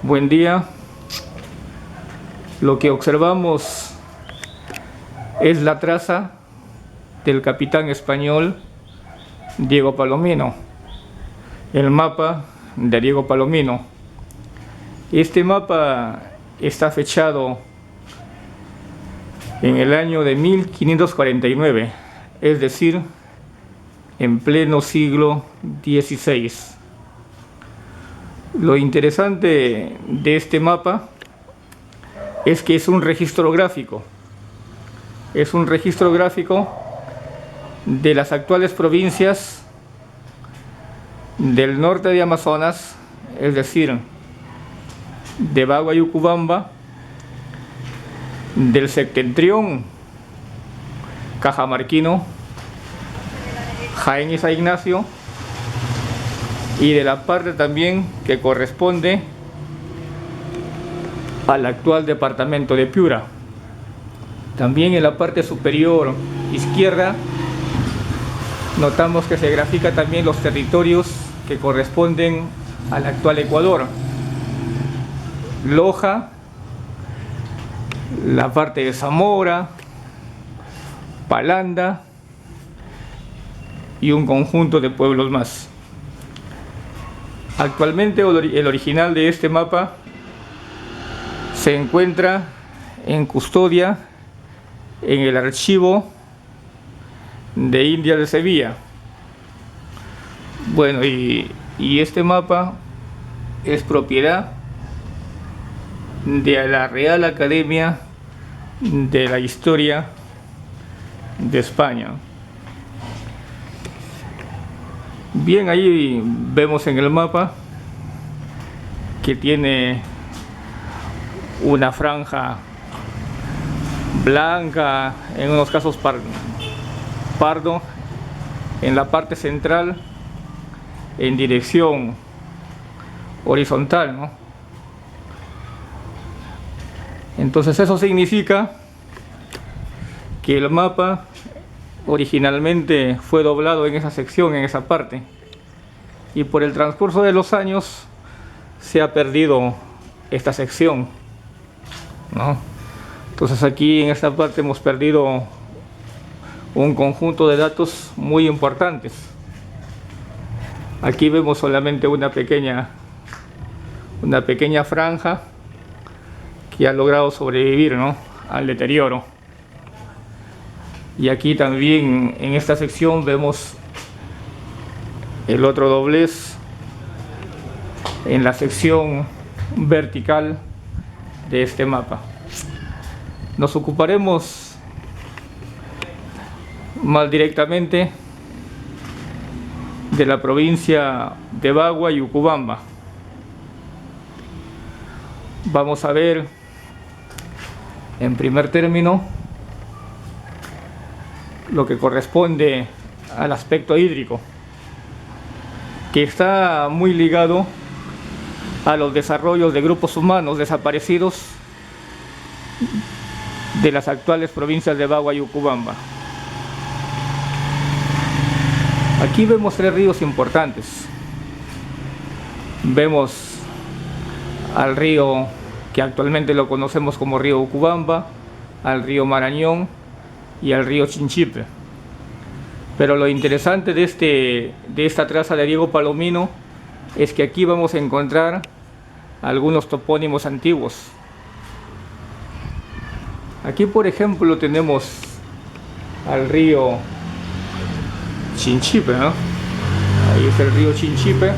Buen día. Lo que observamos es la traza del capitán español Diego Palomino, el mapa de Diego Palomino. Este mapa está fechado en el año de 1549, es decir, en pleno siglo XVI. Lo interesante de este mapa es que es un registro gráfico. Es un registro gráfico de las actuales provincias del norte de Amazonas, es decir, de Bagua y Ucubamba, del septentrión cajamarquino, Jaén y San Ignacio, y de la parte también que corresponde al actual departamento de Piura. También en la parte superior izquierda notamos que se grafica también los territorios que corresponden al actual Ecuador: Loja, la parte de Zamora, Palanda y un conjunto de pueblos más. Actualmente el original de este mapa se encuentra en custodia en el archivo de Indias de Sevilla. Bueno, y este mapa es propiedad de la Real Academia de la Historia de España. Bien, ahí vemos en el mapa que tiene una franja blanca, en unos casos pardo, en la parte central en dirección horizontal, ¿no? Entonces eso significa que el mapa originalmente fue doblado en esa sección, en esa parte, y por el transcurso de los años se ha perdido esta sección, ¿no? Entonces aquí en esta parte hemos perdido un conjunto de datos muy importantes. Aquí vemos solamente una pequeña franja que ha logrado sobrevivir, ¿no?, al deterioro. Y aquí también en esta sección vemos el otro doblez en la sección vertical de este mapa. Nos ocuparemos más directamente de la provincia de Bagua y Ucubamba. Vamos a ver en primer término lo que corresponde al aspecto hídrico, que está muy ligado a los desarrollos de grupos humanos desaparecidos de las actuales provincias de Bagua y Ucubamba. Aquí vemos tres ríos importantes. Vemos al río que actualmente lo conocemos como río Ucubamba, al río Marañón y al río Chinchipe. Pero lo interesante de esta traza de Diego Palomino es que aquí vamos a encontrar algunos topónimos antiguos. Aquí, por ejemplo, tenemos al río Chinchipe, ¿no? Ahí es el río Chinchipe.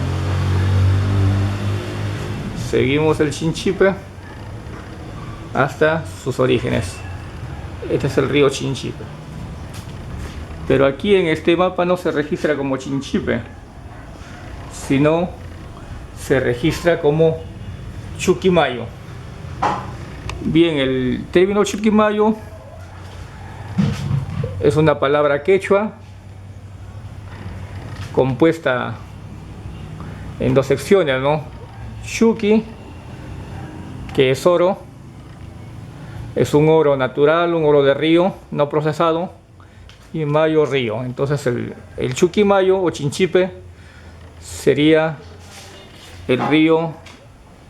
Seguimos el Chinchipe hasta sus orígenes. Este es el río Chinchipe. Pero aquí en este mapa no se registra como Chinchipe, sino se registra como Chuquimayo. Bien, el término Chuquimayo es una palabra quechua compuesta en dos secciones, ¿no? Chuqui, que es oro, es un oro natural, un oro de río no procesado, y Mayo, río. Entonces el Chuquimayo o Chinchipe sería el río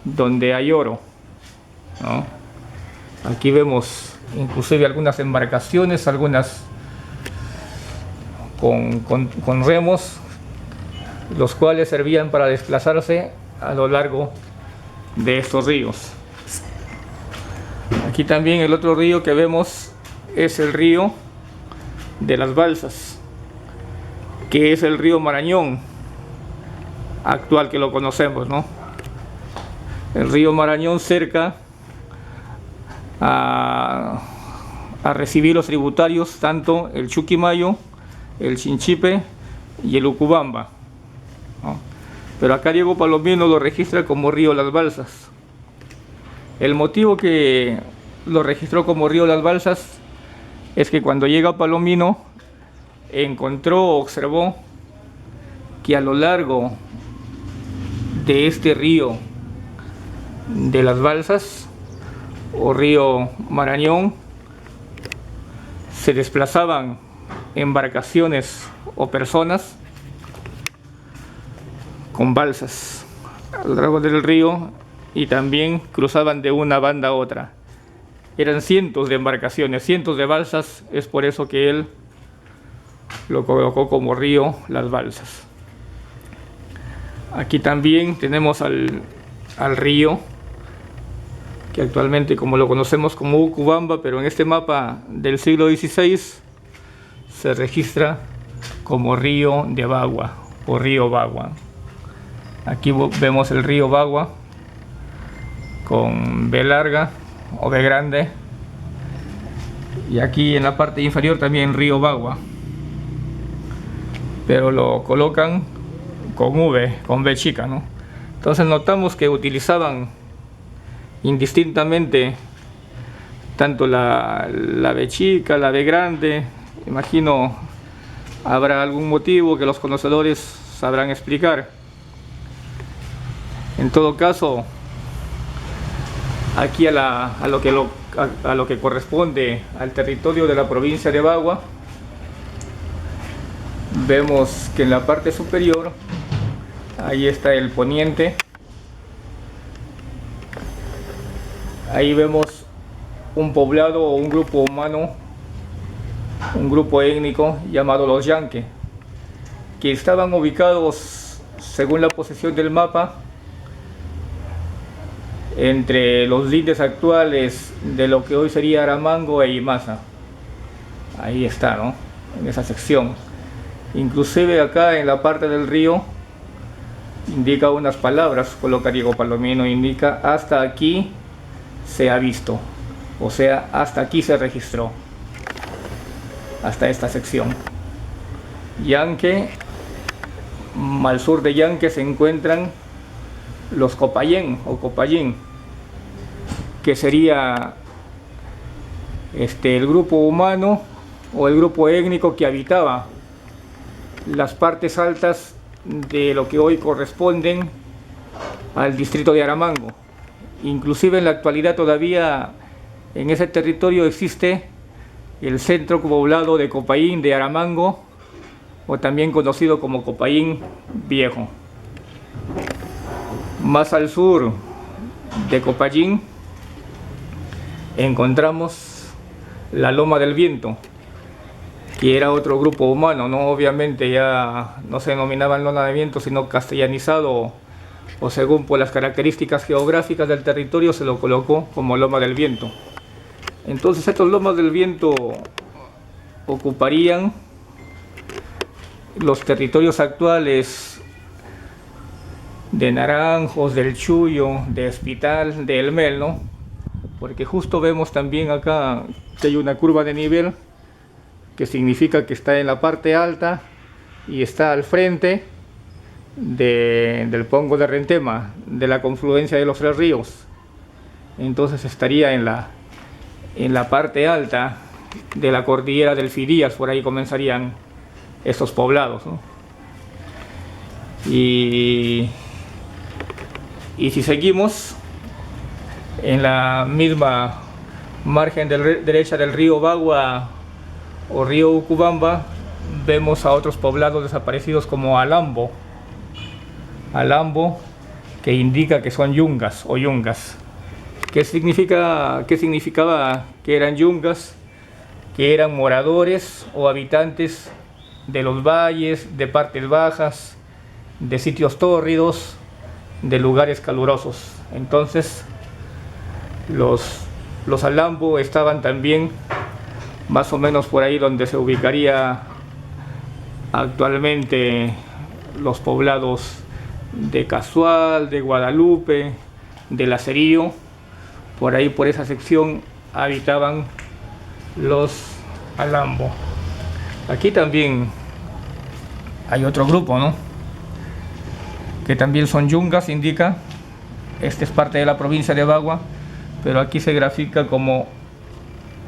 donde hay oro, ¿no? Aquí vemos inclusive algunas embarcaciones, algunas con remos, los cuales servían para desplazarse a lo largo de estos ríos. Aquí también el otro río que vemos es el río de las Balsas, que es el río Marañón actual que lo conocemos, ¿no? El río Marañón cerca a recibir los tributarios, tanto el Chuquimayo, el Chinchipe y el Ucubamba, ¿no? Pero acá Diego Palomino lo registra como río Las Balsas. El motivo que lo registró como río Las Balsas es que cuando llega Palomino observó que a lo largo de este río de las Balsas o río Marañón se desplazaban embarcaciones o personas con balsas a lo largo del río y también cruzaban de una banda a otra. Eran cientos de embarcaciones, cientos de balsas, es por eso que él lo colocó como río Las Balsas. Aquí también tenemos al río, que actualmente como lo conocemos como Ucubamba, pero en este mapa del siglo XVI se registra como río de Bagua o río Bagua. Aquí vemos el río Bagua con B larga o B grande, y aquí en la parte inferior también río Bagua, pero lo colocan con V, con B chica, ¿no? Entonces notamos que utilizaban indistintamente tanto la B chica, la B grande. Imagino habrá algún motivo que los conocedores sabrán explicar. En todo caso, aquí a lo que corresponde al territorio de la provincia de Bagua, vemos que en la parte superior ahí está el poniente. Ahí vemos un poblado o un grupo humano, un grupo étnico llamado los Yanque, que estaban ubicados, según la posición del mapa, entre los lindes actuales de lo que hoy sería Aramango e Imasa. Ahí está, ¿no? En esa sección. Inclusive acá en la parte del río indica unas palabras, coloca Diego Palomino, indica hasta aquí se ha visto, o sea, hasta aquí se registró, hasta esta sección. Yanque, al sur de Yanque se encuentran los Copayén o Copayín, que sería el grupo humano o el grupo étnico que habitaba las partes altas de lo que hoy corresponden al distrito de Aramango. Inclusive en la actualidad todavía en ese territorio existe el centro poblado de Copayín de Aramango, o también conocido como Copayín Viejo. Más al sur de Copayín encontramos la Loma del Viento, que era otro grupo humano, ¿no? Obviamente ya no se denominaban Loma del Viento, sino castellanizado, o según por las características geográficas del territorio se lo colocó como Loma del Viento. Entonces estos Lomas del Viento ocuparían los territorios actuales de Naranjos, del Chuyo, de Hospital, de El Mel, ¿no? Porque justo vemos también acá que hay una curva de nivel, que significa que está en la parte alta y está al frente del Pongo de Rentema, de la confluencia de los tres ríos. Entonces estaría en la parte alta de la cordillera del Firías, por ahí comenzarían estos poblados, ¿no? Y si seguimos en la misma margen derecha del río Bagua o río Ucubamba, vemos a otros poblados desaparecidos como Alambo, que indica que son yungas o yungas. ¿Qué significaba que eran yungas? Que eran moradores o habitantes de los valles, de partes bajas, de sitios tórridos, de lugares calurosos. Entonces los Alambo estaban también más o menos por ahí donde se ubicaría actualmente los poblados de Casual, de Guadalupe, de Lacerío. Por ahí, por esa sección, habitaban los Alambo. Aquí también hay otro grupo, ¿no?, que también son yungas, indica. Este es parte de la provincia de Bagua, pero aquí se grafica como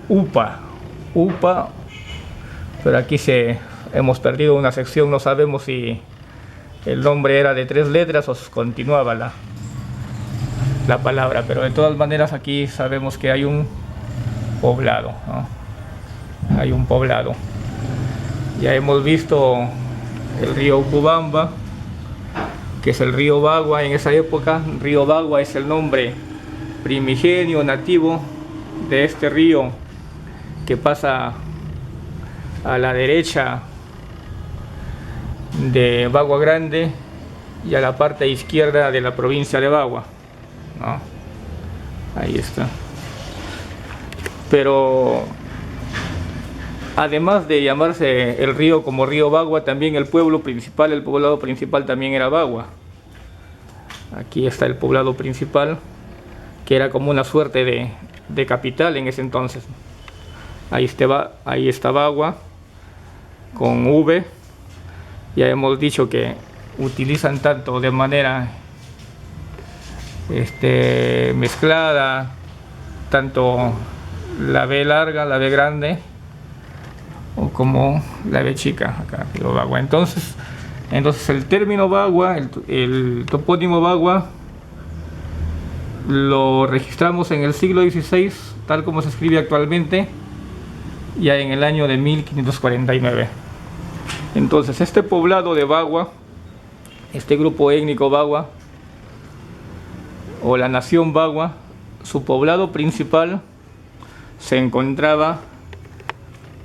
Upa, pero aquí hemos perdido una sección, no sabemos si el nombre era de 3 letras o continuaba la palabra, pero de todas maneras aquí sabemos que hay un poblado, ¿no? Hay un poblado. Ya hemos visto el río Ucubamba, que es el río Bagua en esa época. Río Bagua es el nombre primigenio, nativo de este río que pasa a la derecha de Bagua Grande y a la parte izquierda de la provincia de Bagua, ¿no? Ahí está. Pero además de llamarse el río como río Bagua, también el poblado principal también era Bagua. Aquí está el poblado principal, que era como una suerte de capital en ese entonces. Ahí está Bagua con V. Ya hemos dicho que utilizan tanto de manera mezclada, tanto la B larga, la B grande, o como la B chica, acá digo Bagua. Entonces el término Bagua, el topónimo Bagua, lo registramos en el siglo XVI, tal como se escribe actualmente, ya en el año de 1549. Entonces este poblado de Bagua, este grupo étnico Bagua, o la nación Bagua, su poblado principal se encontraba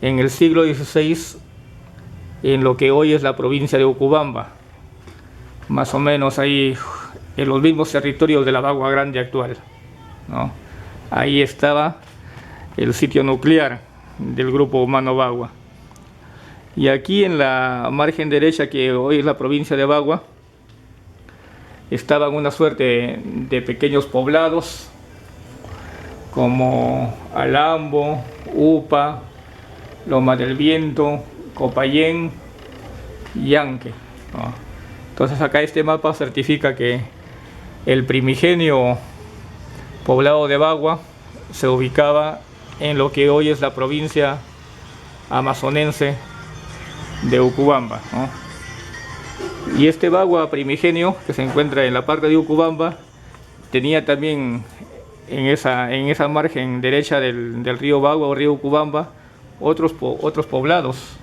en el siglo XVI en lo que hoy es la provincia de Ucubamba, más o menos ahí en los mismos territorios de la Bagua Grande actual, ¿no? Ahí estaba el sitio nuclear del grupo humano Bagua. Y aquí en la margen derecha, que hoy es la provincia de Bagua, estaban una suerte de pequeños poblados como Alambo, Upa, Loma del Viento, Copayén y Anque, ¿no? Entonces acá este mapa certifica que el primigenio poblado de Bagua se ubicaba en lo que hoy es la provincia amazonense de Ucubamba, ¿no? Y este Bagua primigenio, que se encuentra en la parte de Ucubamba, tenía también en esa margen derecha del río Bagua o río Ucubamba otros poblados.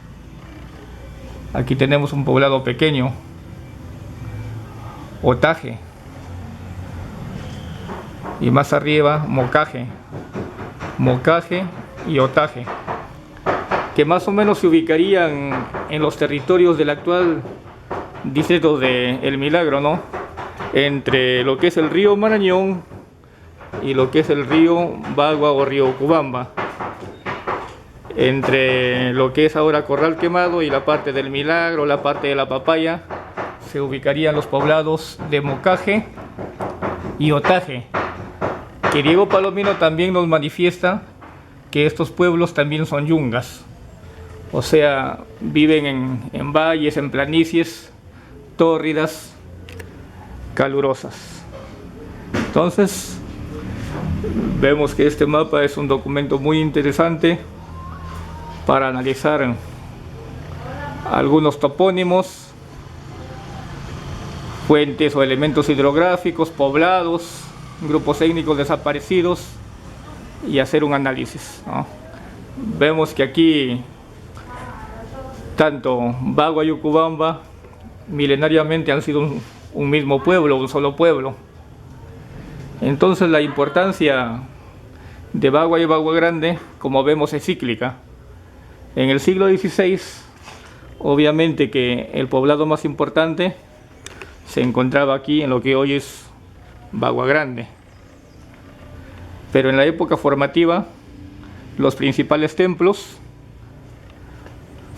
Aquí tenemos un poblado pequeño, Otaje, y más arriba Mocaje y Otaje, que más o menos se ubicarían en los territorios del actual distrito de El Milagro, ¿no?, entre lo que es el río Marañón y lo que es el río Bagua o río Ucubamba, entre lo que es ahora Corral Quemado y la parte del Milagro, la parte de la Papaya, se ubicarían los poblados de Mocaje y Otaje, que Diego Palomino también nos manifiesta que estos pueblos también son yungas, o sea, viven en valles, en planicies tórridas, calurosas. Entonces vemos que este mapa es un documento muy interesante para analizar algunos topónimos, fuentes o elementos hidrográficos, poblados, grupos étnicos desaparecidos, y hacer un análisis, ¿no? Vemos que aquí tanto Bagua y Ucubamba milenariamente han sido un mismo pueblo, un solo pueblo. Entonces la importancia de Bagua y Bagua Grande, como vemos, es cíclica. En el siglo XVI, obviamente que el poblado más importante se encontraba aquí en lo que hoy es Bagua Grande. Pero en la época formativa, los principales templos,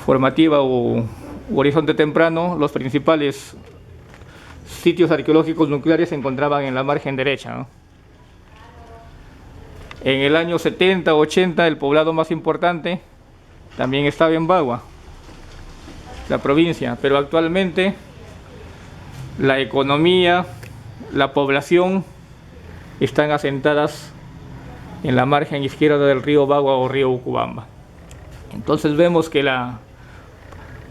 formativa u horizonte temprano, los principales sitios arqueológicos nucleares se encontraban en la margen derecha, ¿no? En el año 70, 80, el poblado más importante también estaba en Bagua, la provincia, pero actualmente la economía, la población están asentadas en la margen izquierda del río Bagua o río Ucubamba. Entonces vemos que la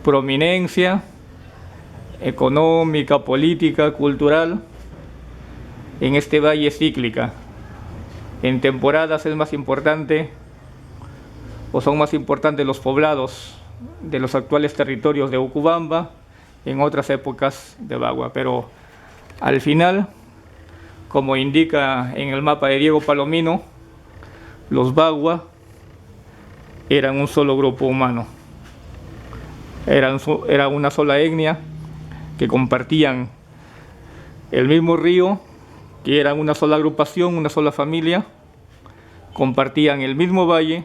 prominencia económica, política, cultural en este valle es cíclica. En temporadas es más importante o son más importantes los poblados de los actuales territorios de Ucubamba, en otras épocas de Bagua, pero al final, como indica en el mapa de Diego Palomino, los Bagua eran un solo grupo humano, era una sola etnia que compartían el mismo río, que eran una sola agrupación, una sola familia, compartían el mismo valle,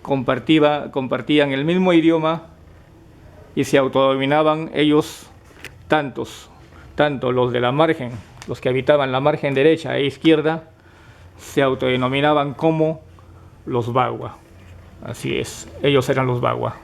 compartían el mismo idioma y se autodominaban ellos tanto los de la margen, los que habitaban la margen derecha e izquierda, se autodenominaban como los Bagua. Así es, ellos eran los Bagua.